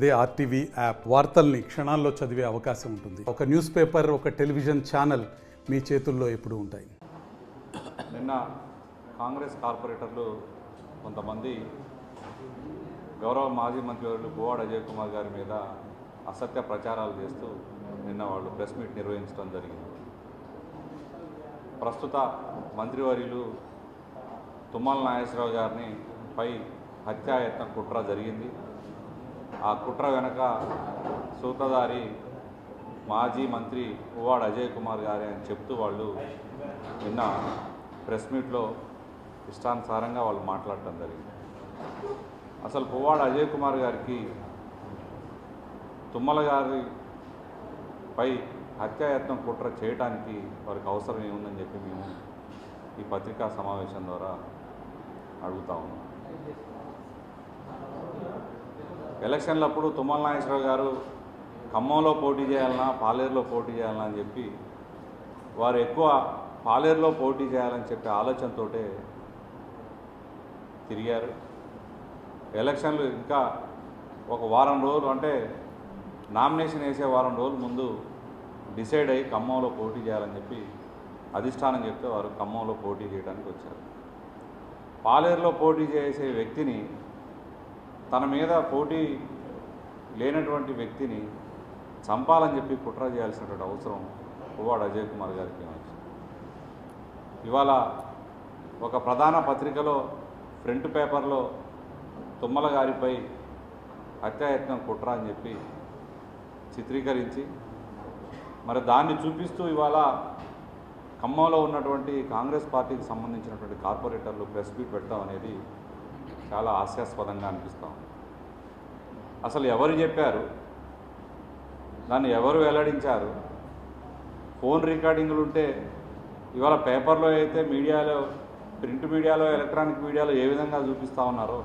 అదే RTV app వార్తల్ని క్షణాల్లో చదివే అవకాశం ఉంటుంది. ఒక న్యూస్ పేపర్, ఒక టెలివిజన్ ఛానల్ మీ చేతుల్లో ఎప్పుడూ ఉంటాయి. నిన్న కాంగ్రెస్ కార్పొరేటర్లు కొంతమంది గౌరవ మాజీ మంత్రివర్యులు పువ్వాడ అజయ్ కుమార్ గారి మీద అసత్య ప్రచారాలు చేస్తూ నిన్న వాళ్ళు ప్రెస్ మీట్ నిర్వహించడం జరిగింది. ప్రస్తుత మంత్రివర్యులు తుమ్మల నాగేశ్వరరావు గారిని పై హత్యాయత్న కుట్ర జరిగింది. ఆ కుట్ర వెనక సూత్రధారి మాజీ మంత్రి పువ్వాడ అజయ్ కుమార్ గారే అని చెప్తూ వాళ్ళు నిన్న ప్రెస్ మీట్లో ఇష్టానుసారంగా వాళ్ళు మాట్లాడటం జరిగింది. అసలు పువ్వాడ అజయ్ కుమార్ గారికి తుమ్మల గారిపై హత్యాయత్నం కుట్ర చేయడానికి వారికి అవసరం ఏముందని చెప్పి మేము ఈ పత్రికా సమావేశం ద్వారా అడుగుతా ఉన్నాం. ఎలక్షన్లప్పుడు తుమ్మల నాగేశ్వరరావు గారు ఖమ్మంలో పోటీ చేయాలన్నా పాలేరులో పోటీ చేయాలన్నా అని చెప్పి వారు ఎక్కువ పాలేరులో పోటీ చేయాలని చెప్పే ఆలోచనతో తిరిగారు. ఎలక్షన్లు ఇంకా ఒక వారం రోజులు అంటే నామినేషన్ వేసే వారం రోజుల ముందు డిసైడ్ అయ్యి ఖమ్మంలో పోటీ చేయాలని చెప్పి అధిష్టానం చెప్తే వారు ఖమ్మంలో పోటీ చేయడానికి వచ్చారు. పాలేరులో పోటీ చేసే వ్యక్తిని, తన మీద పోటీ లేనటువంటి వ్యక్తిని చంపాలని చెప్పి కుట్ర చేయాల్సినటువంటి అవసరం పువ్వాడ అజయ్ కుమార్ గారికి వచ్చింది. ఇవాళ ఒక ప్రధాన పత్రికలో ఫ్రంట్ పేపర్లో తుమ్మల గారిపై హత్యాయత్నం కుట్ర అని చెప్పి చిత్రీకరించి మరి దాన్ని చూపిస్తూ ఇవాళ ఖమ్మంలో ఉన్నటువంటి కాంగ్రెస్ పార్టీకి సంబంధించినటువంటి కార్పొరేటర్లు ప్రెస్ మీట్ పెట్టడం అనేది చాలా హాస్యాస్పదంగా అనిపిస్తాం. అసలు ఎవరు చెప్పారు, దాన్ని ఎవరు వెల్లడించారు? ఫోన్ రికార్డింగ్లు ఉంటే ఇవాళ పేపర్లో అయితే మీడియాలో, ప్రింట్ మీడియాలో, ఎలక్ట్రానిక్ మీడియాలో ఏ విధంగా చూపిస్తూ ఉన్నారో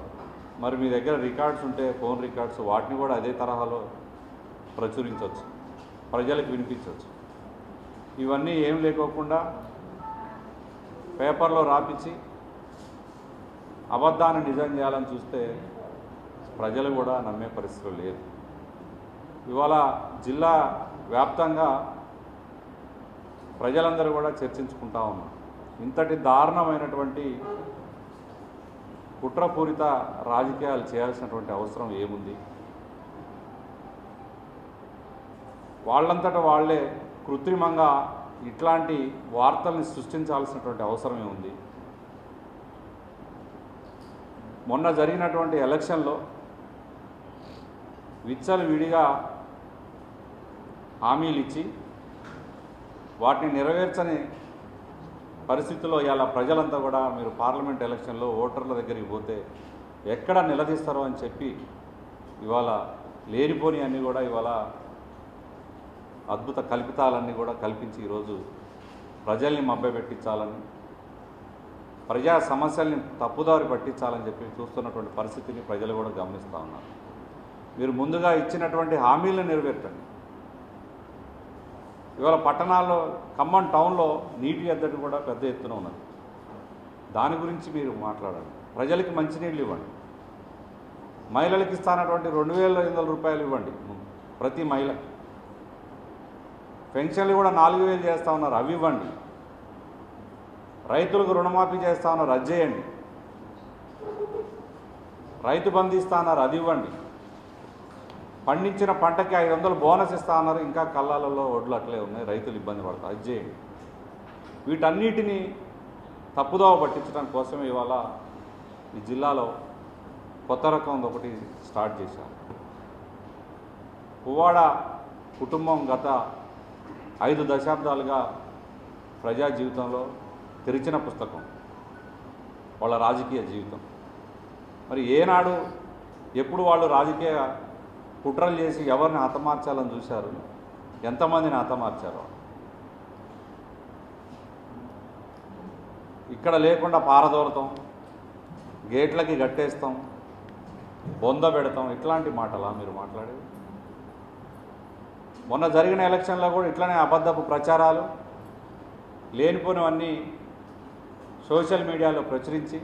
మరి మీ దగ్గర రికార్డ్స్ ఉంటే ఫోన్ రికార్డ్స్ వాటిని కూడా అదే తరహాలో ప్రచురించవచ్చు, ప్రజలకు వినిపించవచ్చు. ఇవన్నీ ఏం లేకోకుండా పేపర్లో రాపించి అబద్ధాన్ని నిజం చేయాలని చూస్తే ప్రజలు కూడా నమ్మే పరిస్థితులు లేదు. ఇవాళ జిల్లా వ్యాప్తంగా ప్రజలందరూ కూడా చర్చించుకుంటా ఉన్నారు. ఇంతటి దారుణమైనటువంటి కుట్రపూరిత రాజకీయాలు చేయాల్సినటువంటి అవసరం ఏముంది? వాళ్ళంతటా వాళ్లే కృత్రిమంగా ఇట్లాంటి వార్తల్ని సృష్టించాల్సినటువంటి అవసరం ఏముంది? మొన్న జరిగినటువంటి ఎలక్షన్లో విచ్చలవిడిగా హామీలు ఇచ్చి వాటిని నెరవేర్చని పరిస్థితుల్లో ఇలా ప్రజలంతా కూడా మీరు పార్లమెంట్ ఎలక్షన్లో ఓటర్ల దగ్గరికి పోతే ఎక్కడ నిలదీస్తారో అని చెప్పి ఇవాళ లేనిపోని అన్నీ కూడా ఇవాళ అద్భుత కల్పితాలన్నీ కూడా కల్పించి ఈరోజు ప్రజల్ని మభ్యపెట్టించాలని, ప్రజా సమస్యల్ని తప్పుదారి పట్టించాలని చెప్పి చూస్తున్నటువంటి పరిస్థితిని ప్రజలు కూడా గమనిస్తూ ఉన్నారు. మీరు ముందుగా ఇచ్చినటువంటి హామీలను నెరవేర్చండి. ఇవాళ పట్టణాల్లో, ఖమ్మం టౌన్లో నీటి ఎద్దడి కూడా పెద్ద ఎత్తున ఉన్నది. దాని గురించి మీరు మాట్లాడండి. ప్రజలకి మంచినీళ్ళు ఇవ్వండి. మహిళలకు ఇస్తానటువంటి 2,500 రూపాయలు ఇవ్వండి ప్రతి మహిళకి. పెన్షన్లు కూడా 4,000 చేస్తూ ఉన్నారు, అవి ఇవ్వండి. రైతులకు రుణమాఫీ చేస్తా ఉన్నారు, అది చేయండి. రైతు బంధు ఇస్తా అన్నారు, అది ఇవ్వండి. పండించిన పంటకి 500 బోనస్ ఇస్తా అన్నారు, ఇంకా కళ్ళాలలో ఒడ్లు అట్లే ఉన్నాయి, రైతులు ఇబ్బంది పడతారు, అది చేయండి. వీటన్నిటినీ తప్పుదోవ పట్టించడం కోసమే ఇవాళ ఈ జిల్లాలో కొత్త రకం ఒకటి స్టార్ట్ చేశారు. పువ్వాడ కుటుంబం గత 5 దశాబ్దాలుగా ప్రజా జీవితంలో తెరిచిన పుస్తకం వాళ్ళ రాజకీయ జీవితం. మరి ఏనాడు ఎప్పుడు వాళ్ళు రాజకీయ కుట్రలు చేసి ఎవరిని హతమార్చాలని చూశారు? ఎంతమందిని హతమార్చారు? ఇక్కడ లేకుండా పారదోలతాం, గేట్లకి గట్టేస్తాం, బొంద పెడతాం, ఇట్లాంటి మాటలా మీరు మాట్లాడేది? మొన్న జరిగిన ఎలక్షన్లో కూడా ఇట్లనే అబద్ధపు ప్రచారాలు, లేనిపోనివన్నీ సోషల్ మీడియాలో ప్రచురించి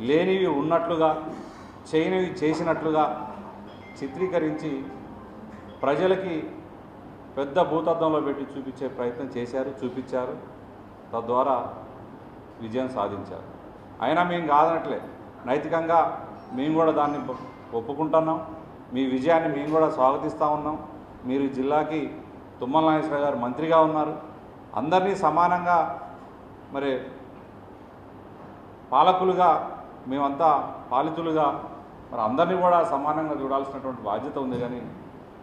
లేనివి ఉన్నట్లుగా చేయనివి చేసినట్లుగా చిత్రీకరించి ప్రజలకి పెద్ద భూతద్దంలో పెట్టి చూపించే ప్రయత్నం చేశారు, చూపించారు. తద్వారా విజయం సాధించారు. అయినా మేము కాదనట్లే, నైతికంగా మేము కూడా దాన్ని ఒప్పుకుంటున్నాం. మీ విజయాన్ని మేము కూడా స్వాగతిస్తూ ఉన్నాం. మీరు జిల్లాకి తుమ్మల నాగేశ్వరరావు గారు మంత్రిగా ఉన్నారు. అందరినీ సమానంగా మరి పాలకులుగా మేమంతా పాలితులుగా మరి అందరినీ కూడా సమానంగా చూడాల్సినటువంటి బాధ్యత ఉంది. కానీ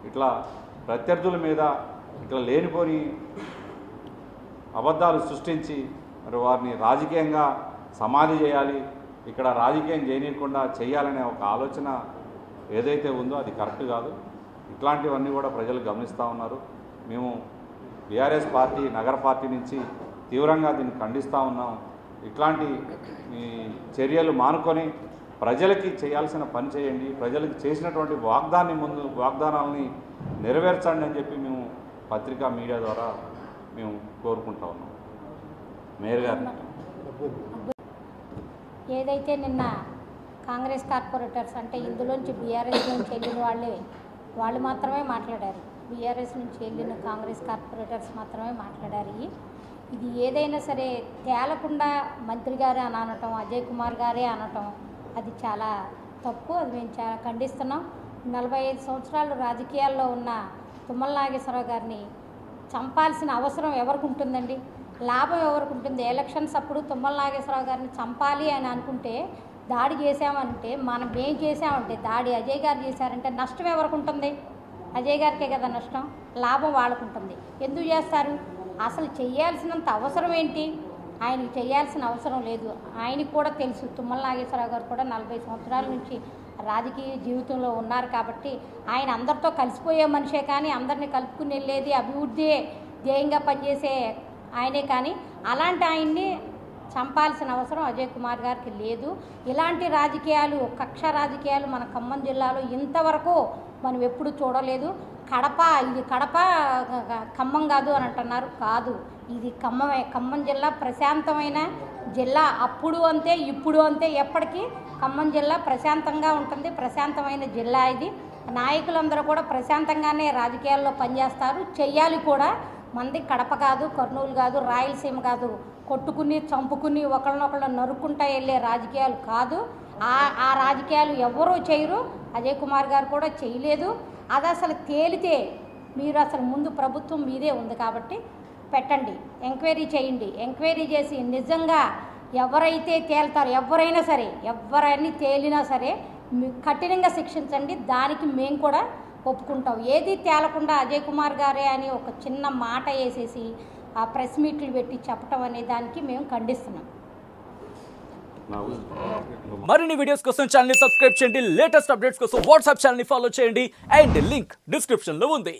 ఇట్లా ప్రత్యర్థుల మీద ఇట్లా లేనిపోని అబద్ధాలు సృష్టించి మరి వారిని రాజకీయంగా సమాధి చేయాలి, ఇక్కడ రాజకీయం చేయనీయకుండా చేయాలనే ఒక ఆలోచన ఏదైతే ఉందో అది కరెక్ట్ కాదు. ఇట్లాంటివన్నీ కూడా ప్రజలు గమనిస్తూ ఉన్నారు. మేము బీఆర్ఎస్ పార్టీ నగర పార్టీ నుంచి తీవ్రంగా దీన్ని ఖండిస్తూ ఉన్నాం. ఇట్లాంటి చర్యలు మానుకొని ప్రజలకి చేయాల్సిన పని చేయండి, ప్రజలకు చేసినటువంటి వాగ్దానాలని నెరవేర్చండి అని చెప్పి మేము పత్రికా మీడియా ద్వారా మేము కోరుకుంటా ఉన్నాం. మేయర్ గారు, ఏదైతే నిన్న కాంగ్రెస్ కార్పొరేటర్స్ అంటే ఇందులోంచి బీఆర్ఎస్ నుంచి వెళ్ళిన వాళ్ళు మాత్రమే మాట్లాడారు. బీఆర్ఎస్ నుంచి వెళ్ళిన కాంగ్రెస్ కార్పొరేటర్స్ మాత్రమే మాట్లాడారు. ఇది ఏదైనా సరే తేలకుండా మంత్రి గారే అని అనటం, అజయ్ కుమార్ గారే అనటం అది చాలా తప్పు. అది మేము చాలా ఖండిస్తున్నాం. 45 సంవత్సరాలు రాజకీయాల్లో ఉన్న తుమ్మల నాగేశ్వరరావు గారిని చంపాల్సిన అవసరం ఎవరికి ఉంటుందండి? లాభం ఎవరికి ఉంటుంది? ఎలక్షన్స్ అప్పుడు తుమ్మల నాగేశ్వరరావు గారిని చంపాలి అని అనుకుంటే, దాడి చేసామంటే, మనం ఏం చేసామంటే, దాడి అజయ్ గారు చేశారంటే నష్టం ఎవరికి ఉంటుంది? అజయ్ గారికే కదా నష్టం, లాభం వాళ్ళకు ఉంటుంది. ఎందుకు చేస్తారు? అసలు చేయాల్సినంత అవసరం ఏంటి? ఆయనకి చేయాల్సిన అవసరం లేదు. ఆయనకి కూడా తెలుసు, తుమ్మల నాగేశ్వరరావు గారు కూడా 40 సంవత్సరాల నుంచి రాజకీయ జీవితంలో ఉన్నారు కాబట్టి ఆయన అందరితో కలిసిపోయే మనిషే. కానీ అందరినీ కలుపుకుని వెళ్ళేది అభివృద్ధి ధ్యేయంగా పనిచేసే ఆయనే. కానీ అలాంటి ఆయన్ని చంపాల్సిన అవసరం అజయ్ కుమార్ గారికి లేదు. ఇలాంటి రాజకీయాలు, కక్ష రాజకీయాలు మన ఖమ్మం జిల్లాలో ఇంతవరకు మనం ఎప్పుడు చూడలేదు. ఇది కడప ఖమ్మం కాదు అని అంటున్నారు. కాదు, ఇది ఖమ్మమే. ఖమ్మం జిల్లా ప్రశాంతమైన జిల్లా. అప్పుడు అంతే, ఇప్పుడు అంతే, ఎప్పటికీ ఖమ్మం జిల్లా ప్రశాంతంగా ఉంటుంది. ప్రశాంతమైన జిల్లా ఇది. నాయకులందరూ కూడా ప్రశాంతంగానే రాజకీయాల్లో పనిచేస్తారు, చెయ్యాలి కూడా. మంది కడప కాదు, కర్నూలు కాదు, రాయలసీమ కాదు, కొట్టుకుని చంపుకుని ఒకళ్ళనొకళ్ళు నరుక్కుంటా వెళ్ళే రాజకీయాలు కాదు. ఆ రాజకీయాలు ఎవరూ చేయరు. అజయ్ కుమార్ గారు కూడా చేయలేదు. అది అసలు తేలితే మీరు అసలు ముందు ప్రభుత్వం మీదే ఉంది కాబట్టి పెట్టండి, ఎంక్వైరీ చేయండి. ఎంక్వైరీ చేసి నిజంగా ఎవరైతే తేల్తారో, ఎవరైనా సరే, ఎవరైనా తేలినా సరే కఠినంగా శిక్షించండి. దానికి మేము కూడా ఒప్పుకుంటాం. ఏది తేలకుండా అజయ్ కుమార్ గారే అని ఒక చిన్న మాట వేసేసి ఆ ప్రెస్ మీట్లు పెట్టి చెప్పడం అనే దానికి మేము ఖండిస్తున్నాం. మరిన్ని వీడియోస్ కోసం ఛానల్ ని సబ్స్క్రైబ్ చేయండి. లేటెస్ట్ అప్డేట్స్ కోసం వాట్సాప్ ఛానల్ ని ఫాలో చేయండి. అండ్ లింక్ డిస్క్రిప్షన్ లో ఉంది.